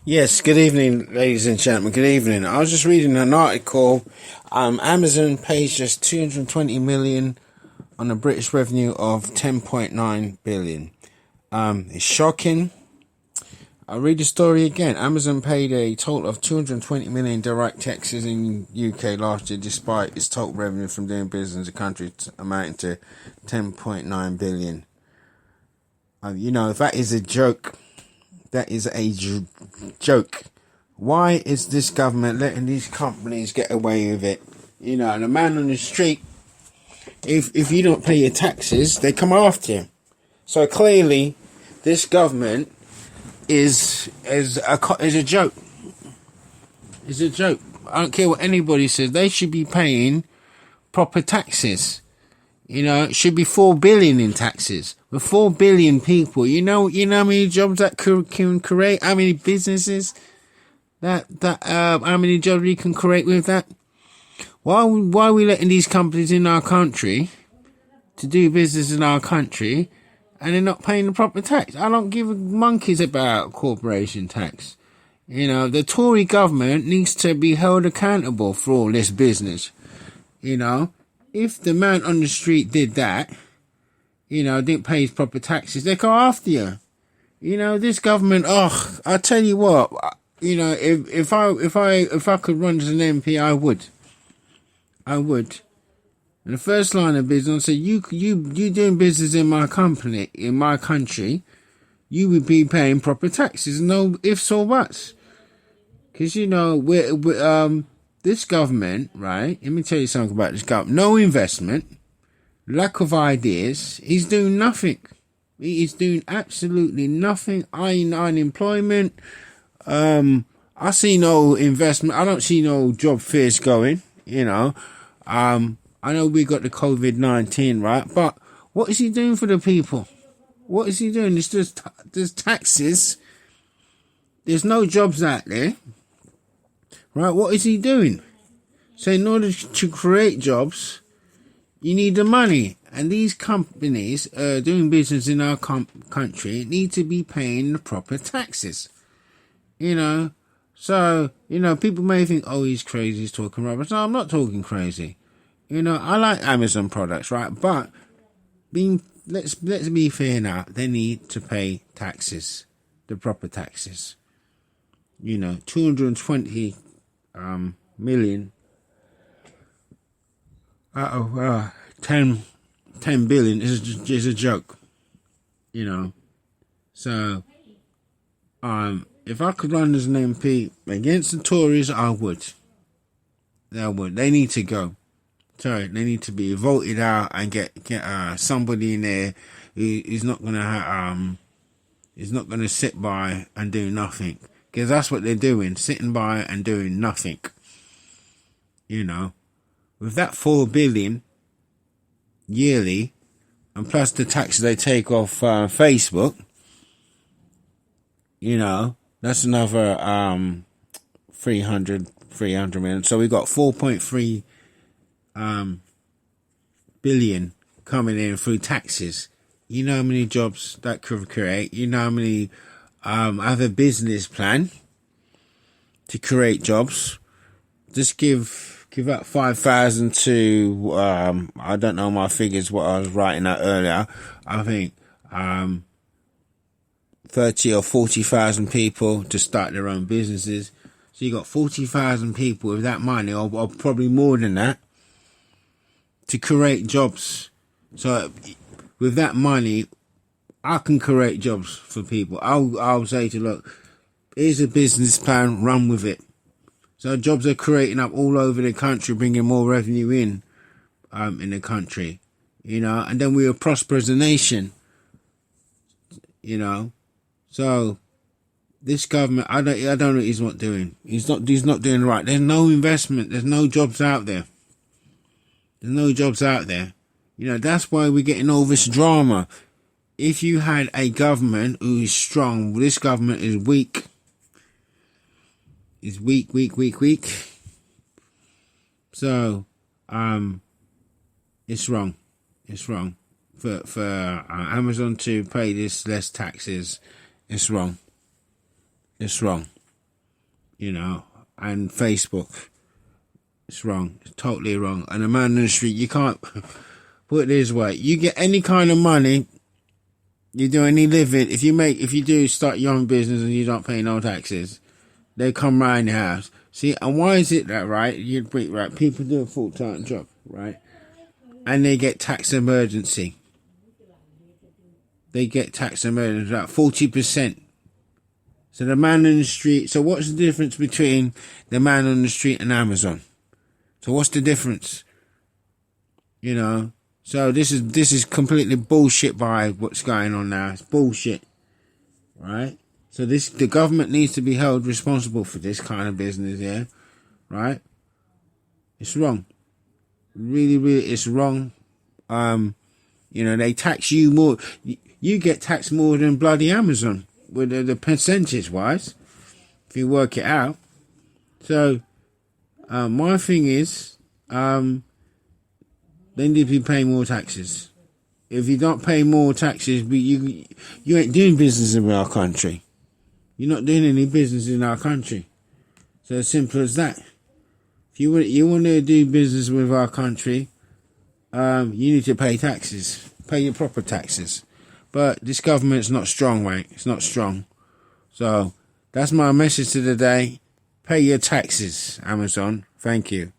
Yes, good evening, ladies and gentlemen. Good evening. I was just reading an article. Amazon pays just 220 million on a British revenue of 10.9 billion. It's shocking. I'll read the story again. Amazon paid a total of 220 million direct taxes in UK last year, despite its total revenue from doing business in the country amounting to 10.9 billion. That is a joke. That is a joke. Why is this government letting these companies get away with it? The man on the street, if you don't pay your taxes, they come after you. So clearly, this government is a joke. It's a joke. I don't care what anybody says. They should be paying proper taxes. It should be 4 billion in taxes. With 4 billion people, you know how many jobs that can create? How many businesses how many jobs we can create with that? Why are we letting these companies in our country to do business in our country and they're not paying the proper tax? I don't give a monkeys about corporation tax. The Tory government needs to be held accountable for all this business. If the man on the street did that, didn't pay his proper taxes, they go after you. This government, I tell you what, if I could run as an MP, I would. And the first line of business, so you doing business in my company, in my country, you would be paying proper taxes, no ifs or buts. Because, we're this government, right? Let me tell you something about this government. No investment, lack of ideas. He's doing nothing. He is doing absolutely nothing. Unemployment. I see no investment. I don't see no job fairs going. I know we got the COVID-19, right? But what is he doing for the people? What is he doing? It's just there's taxes. There's no jobs out there. Right, what is he doing? So in order to create jobs, you need the money. And these companies doing business in our country need to be paying the proper taxes. So, people may think, oh, he's crazy, he's talking rubbish. No, I'm not talking crazy. I like Amazon products, right? But let's be fair now. They need to pay taxes, the proper taxes. 220 million out of 10 billion is a joke, So, if I could run as an MP against the Tories, I would. They need to go. Sorry, they need to be voted out and get somebody in there who's not gonna sit by and do nothing. Because that's what they're doing, sitting by and doing nothing. With that 4 billion yearly, and plus the taxes they take off Facebook, that's another 300 million. So we got 4.3 billion coming in through taxes. You know how many jobs that could create. You know how many have a business plan to create jobs. Just give out 5,000 to I don't know my figures, what I was writing out earlier. I think 30 or 40,000 people to start their own businesses. So you got 40,000 people with that money, or probably more than that, to create jobs. So with that money, I can create jobs for people. I'll say to look, here's a business plan, run with it. So jobs are creating up all over the country, bringing more revenue in the country, and then we're prosper as a nation, So this government, I don't know what he's not doing. He's not doing right. There's no investment. There's no jobs out there. That's why we're getting all this drama. If you had a government who is strong, this government is weak. It's weak. So, it's wrong. For Amazon to pay this less taxes, it's wrong. you know, and Facebook. It's wrong. It's totally wrong. And a man in the street, you can't put it this way. You get any kind of money, you do any living. If you do start your own business and you don't pay no taxes, they come round your house. See, and why is it that, right? Right, people do a full-time job, right? And they get tax emergency. They get tax emergency, like 40%. So the man in the street, so what's the difference between the man on the street and Amazon? So what's the difference? You know, so this is completely bullshit by what's going on now. It's bullshit, right? So the government needs to be held responsible for this kind of business here, right? It's wrong. Really, really, it's wrong. You know, they tax you more. You get taxed more than bloody Amazon with the percentage wise, if you work it out. So, my thing is, they need to be paying more taxes. If you don't pay more taxes, you ain't doing business in our country. You're not doing any business in our country. So as simple as that. If you want to do business with our country, you need to pay taxes. Pay your proper taxes. But this government's not strong, mate. It's not strong. So that's my message to the day. Pay your taxes, Amazon. Thank you.